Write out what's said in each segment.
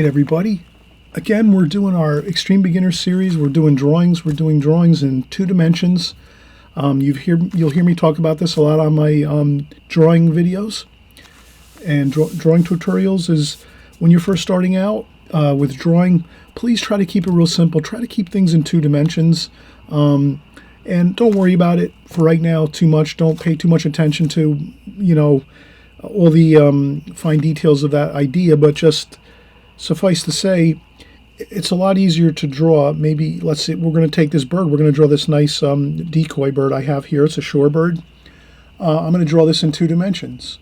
everybody. Again, we're doing our Extreme Beginner series. We're doing drawings. We're doing drawings in 2 dimensions. You'll hear me talk about this a lot on my drawing videos and drawing tutorials. Is when you're first starting out with drawing, please try to keep it real simple. Try to keep things in 2 dimensions. And don't worry about it for right now too much. Don't pay too much attention to, all the fine details of that idea, but just suffice to say, it's a lot easier to draw. Maybe, let's say, we're going to take this bird. We're going to draw this nice decoy bird I have here. It's a shorebird. I'm going to draw this in 2 dimensions.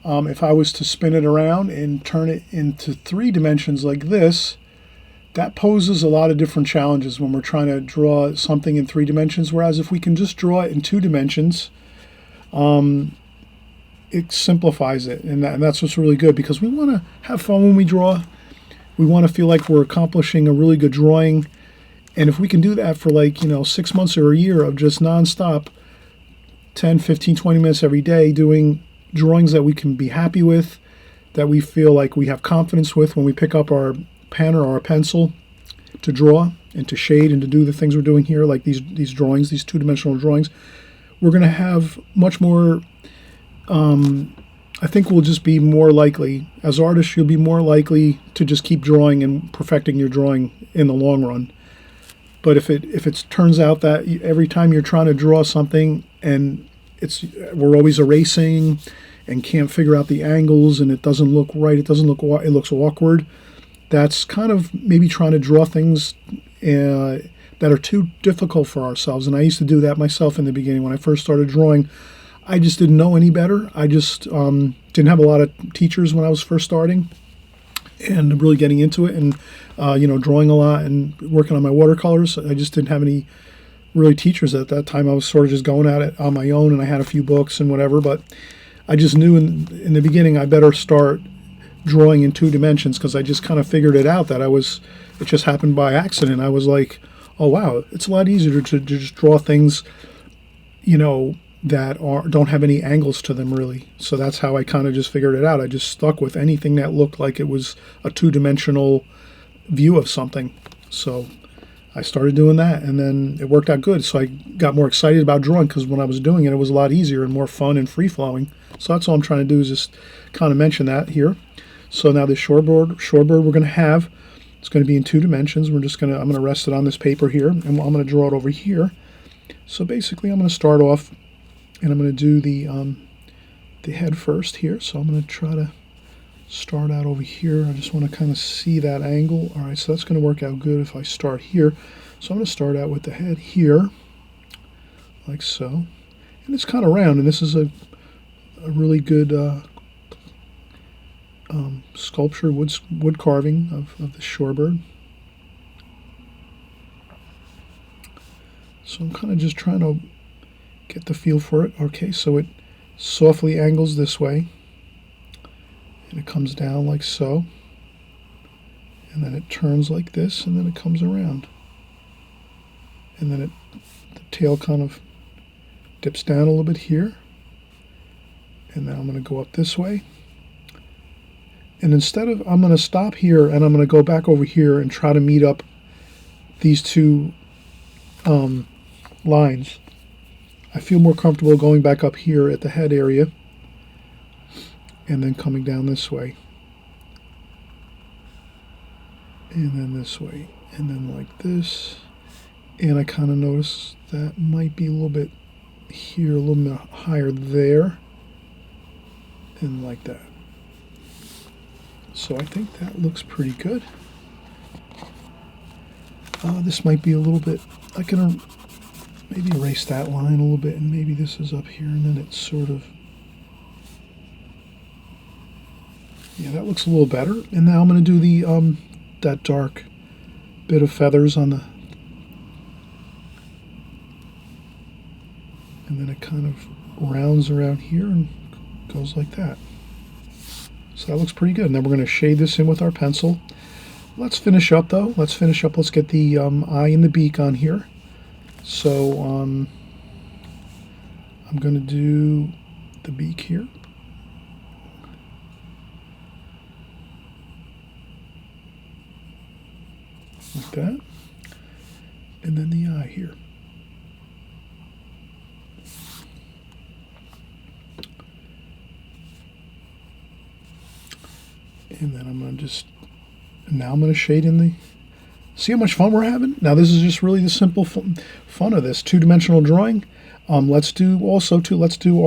If I was to spin it around and turn it into 3 dimensions like this, that poses a lot of different challenges when we're trying to draw something in 3 dimensions. Whereas if we can just draw it in 2 dimensions, it simplifies it. And that's what's really good, because we want to have fun when we draw. We want to feel like we're accomplishing a really good drawing. And if we can do that for 6 months or a year of just nonstop, 10, 15, 20 minutes every day, doing drawings that we can be happy with, that we feel like we have confidence with when we pick up our pen or our pencil to draw and to shade and to do the things we're doing here, like these drawings, these 2-dimensional drawings, we're going to have much more, I think we'll just be more likely, as artists, you'll be more likely to just keep drawing and perfecting your drawing in the long run. But if it turns out that every time you're trying to draw something and we're always erasing and can't figure out the angles and it doesn't look right, it looks awkward, that's kind of maybe trying to draw things that are too difficult for ourselves. And I used to do that myself in the beginning. When I first started drawing, I just didn't know any better. I just didn't have a lot of teachers when I was first starting and really getting into it and, drawing a lot and working on my watercolors. I just didn't have any really teachers at that time. I was sort of just going at it on my own, and I had a few books and whatever, but I just knew in the beginning I better start drawing in 2 dimensions, because I just kind of figured it out that it just happened by accident. I was like, oh wow, it's a lot easier to just draw things, that don't have any angles to them really. So that's how I kind of just figured it out. I just stuck with anything that looked like it was a 2-dimensional view of something. So I started doing that, and then it worked out good. So I got more excited about drawing, because when I was doing it, it was a lot easier and more fun and free-flowing. So that's all I'm trying to do, is just kind of mention that here. So now the shorebird we're going to have, it's going to be in 2 dimensions. I'm going to rest it on this paper here, and I'm going to draw it over here. So basically I'm going to start off, and I'm going to do the head first here. So I'm going to try to start out over here. I just want to kind of see that angle. All right, so that's going to work out good if I start here. So I'm going to start out with the head here, like so. And it's kind of round, and this is a really good sculpture, wood carving of the shorebird. So I'm kind of just trying to get the feel for it. Okay, so it softly angles this way, and it comes down like so, and then it turns like this, and then it comes around, and then the tail kind of dips down a little bit here, and then I'm going to go up this way. And I'm going to stop here, and I'm going to go back over here and try to meet up these 2 lines. I feel more comfortable going back up here at the head area and then coming down this way, and then this way, and then like this. And I kind of notice that might be a little bit here, a little bit higher there, and like that. So I think that looks pretty good. This might be a little bit, I can maybe erase that line a little bit, and maybe this is up here, and then it's sort of, yeah, that looks a little better. And now I'm going to do that dark bit of feathers on the, and then it kind of rounds around here and goes like that. So that looks pretty good. And then we're going to shade this in with our pencil. Let's finish up though. Let's get the eye and the beak on here. So I'm going to do the beak here. like that. And then the eye here. And then I'm going to just, now I'm going to shade in the, see how much fun we're having? Now this is just really the simple fun of this two-dimensional drawing. Let's do also too, let's do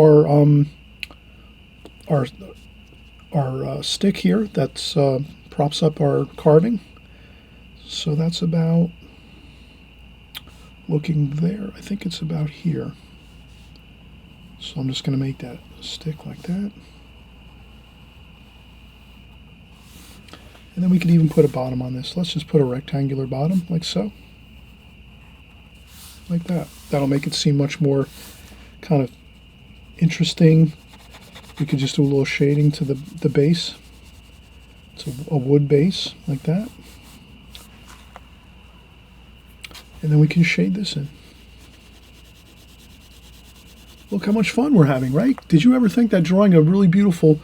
our stick here that's props up our carving. So that's about, looking there, I think it's about here. So I'm just going to make that stick like that. And then we could even put a bottom on this. Let's just put a rectangular bottom, like so. Like that. That'll make it seem much more kind of interesting. We could just do a little shading to the base. It's a wood base, like that. And then we can shade this in. Look how much fun we're having, right? Did you ever think that drawing a really beautiful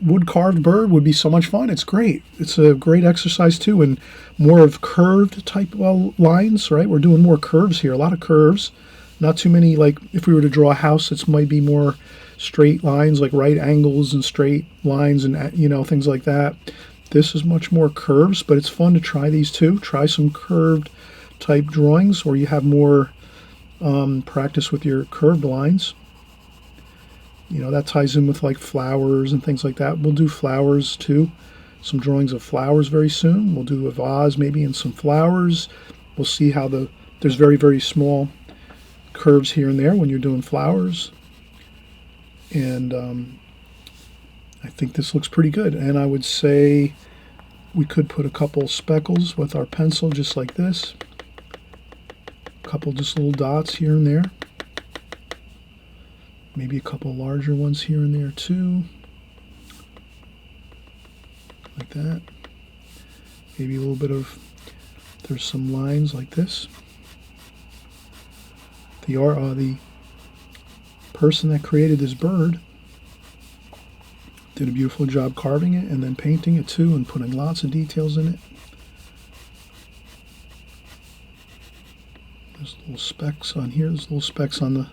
wood carved bird would be so much fun? It's great. It's a great exercise too, and more of curved type lines, right? We're doing more curves here, a lot of curves, not too many. Like if we were to draw a house, it might be more straight lines, like right angles and straight lines, and you know, things like that. This is much more curves, but it's fun to try these too. Try some curved type drawings where you have more practice with your curved lines. You know, that ties in with like flowers and things like that. We'll do flowers too. Some drawings of flowers very soon. We'll do a vase maybe and some flowers. We'll see how there's very, very small curves here and there when you're doing flowers. And I think this looks pretty good. And I would say we could put a couple speckles with our pencil just like this. A couple just little dots here and there. Maybe a couple larger ones here and there too. Like that. Maybe a little bit of, there's some lines like this. The person that created this bird did a beautiful job carving it and then painting it too and putting lots of details in it. There's little specks on here. There's little specks on the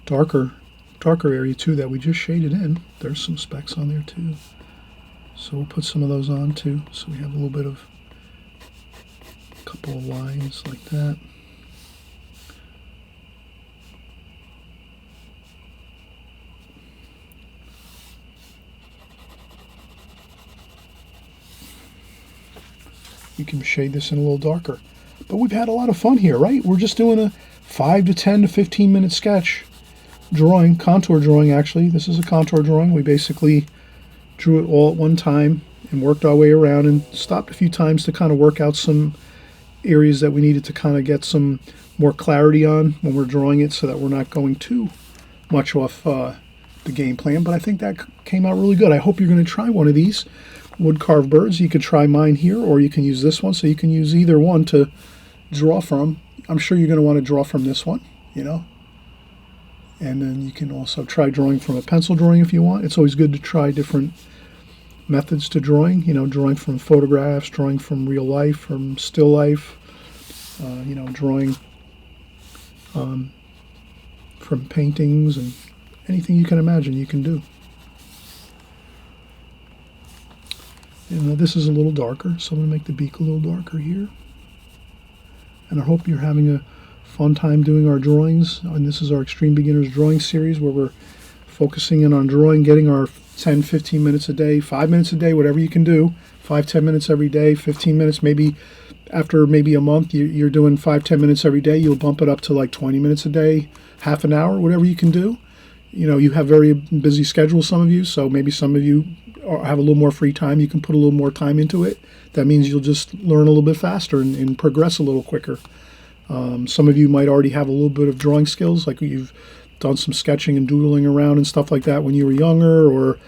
darker area too that we just shaded in. There's some specks on there too. So we'll put some of those on too. So we have a little bit of, a couple of lines like that. You can shade this in a little darker. But we've had a lot of fun here, right? We're just doing a 5 to 10 to 15 minute sketch drawing, contour drawing actually. This is a contour drawing. We basically drew it all at one time and worked our way around and stopped a few times to kind of work out some areas that we needed to kind of get some more clarity on when we're drawing it so that we're not going too much off the game plan. But I think that came out really good. I hope you're going to try one of these wood carved birds. You could try mine here, or you can use this one. So you can use either one to draw from. I'm sure you're going to want to draw from this one, you know. And then you can also try drawing from a pencil drawing if you want. It's always good to try different methods to drawing, you know, drawing from photographs, drawing from real life, from still life, you know, drawing from paintings, and anything you can imagine you can do. And this is a little darker, so I'm going to make the beak a little darker here. And I hope you're having a fun time doing our drawings. And this is our Extreme Beginners Drawing Series where we're focusing in on drawing, getting our 10, 15 minutes a day, 5 minutes a day, whatever you can do. 5, 10 minutes every day, 15 minutes, maybe after maybe a month, you're doing 5, 10 minutes every day. You'll bump it up to like 20 minutes a day, half an hour, whatever you can do. You know, you have very busy schedules, some of you, so maybe some of you have a little more free time. You can put a little more time into it. That means you'll just learn a little bit faster and progress a little quicker. Some of you might already have a little bit of drawing skills, like you've done some sketching and doodling around and stuff like that when you were younger, or,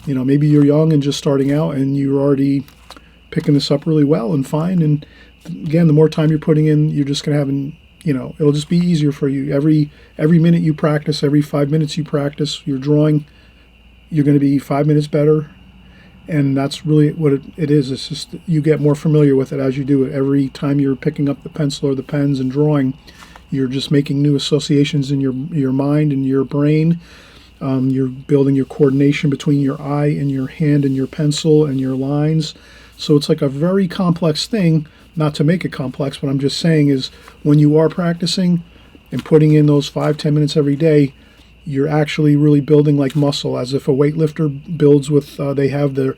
you know, maybe you're young and just starting out and you're already picking this up really well and fine. And again, the more time you're putting in, you're just going to have, you know, it'll just be easier for you. Every minute you practice, every 5 minutes you practice your drawing, you're going to be 5 minutes better. And that's really what it is. It's just you get more familiar with it as you do it. Every time you're picking up the pencil or the pens and drawing, you're just making new associations in your mind and your brain. You're building your coordination between your eye and your hand and your pencil and your lines. So it's like a very complex thing. Not to make it complex, what I'm just saying is when you are practicing and putting in those 5-10 minutes every day, you're actually really building like muscle, as if a weightlifter builds with they have their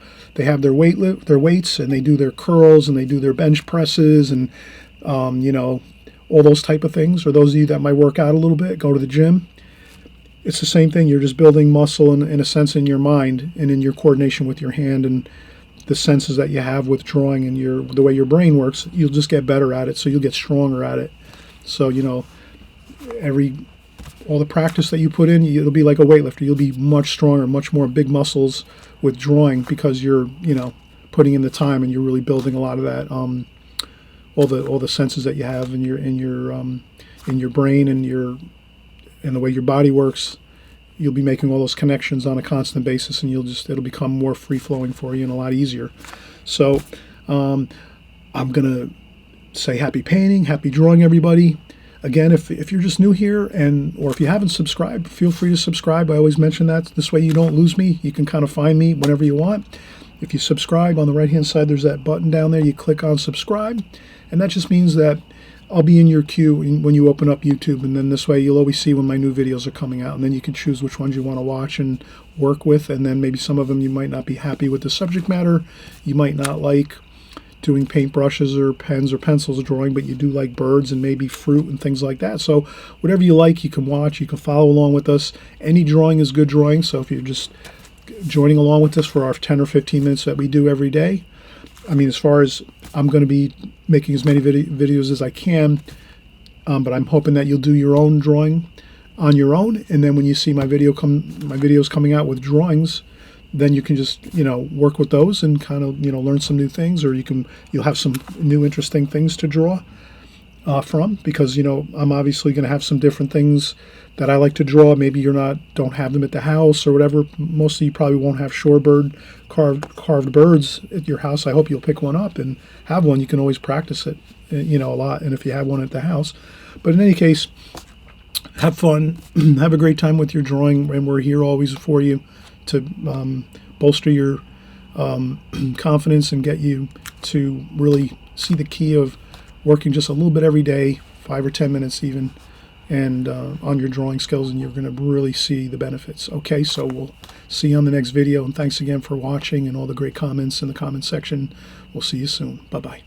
weights, and they do their curls and they do their bench presses and all those type of things. Or those of you that might work out a little bit, go to the gym. It's the same thing. You're just building muscle in a sense in your mind and in your coordination with your hand and the senses that you have with drawing and the way your brain works. You'll just get better at it, so you'll get stronger at it. So all the practice that you put in, it'll be like a weightlifter. You'll be much stronger, much more big muscles with drawing, because you're putting in the time and you're really building a lot of that all the senses that you have in your brain and the way your body works. You'll be making all those connections on a constant basis, and it'll become more free flowing for you and a lot easier. So I'm gonna say happy painting, happy drawing, everybody. Again, if you're just new here or if you haven't subscribed, feel free to subscribe. I always mention that. This way you don't lose me. You can kind of find me whenever you want. If you subscribe, on the right-hand side, there's that button down there. You click on subscribe, and that just means that I'll be in your queue when you open up YouTube, and then this way you'll always see when my new videos are coming out, and then you can choose which ones you want to watch and work with, and then maybe some of them you might not be happy with the subject matter. You might not like doing paintbrushes or pens or pencils drawing, but you do like birds and maybe fruit and things like that. So whatever you like, you can watch, you can follow along with us. Any drawing is good drawing, so if you're just joining along with us for our 10 or 15 minutes that we do every day, I mean, as far as I'm going to be making as many videos as I can, but I'm hoping that you'll do your own drawing on your own, and then when you see my videos coming out with drawings, then you can just work with those and kind of learn some new things, or you'll have some new interesting things to draw from, because I'm obviously going to have some different things that I like to draw. Maybe don't have them at the house or whatever. Most of you probably won't have shorebird carved birds at your house. I hope you'll pick one up and have one. You can always practice it a lot, and if you have one at the house. But in any case, have fun, have a great time with your drawing, and we're here always for you to bolster your confidence and get you to really see the key of working just a little bit every day, 5 or 10 minutes even, and on your drawing skills, and you're going to really see the benefits. Okay, so we'll see you on the next video, and thanks again for watching and all the great comments in the comment section. We'll see you soon. Bye-bye.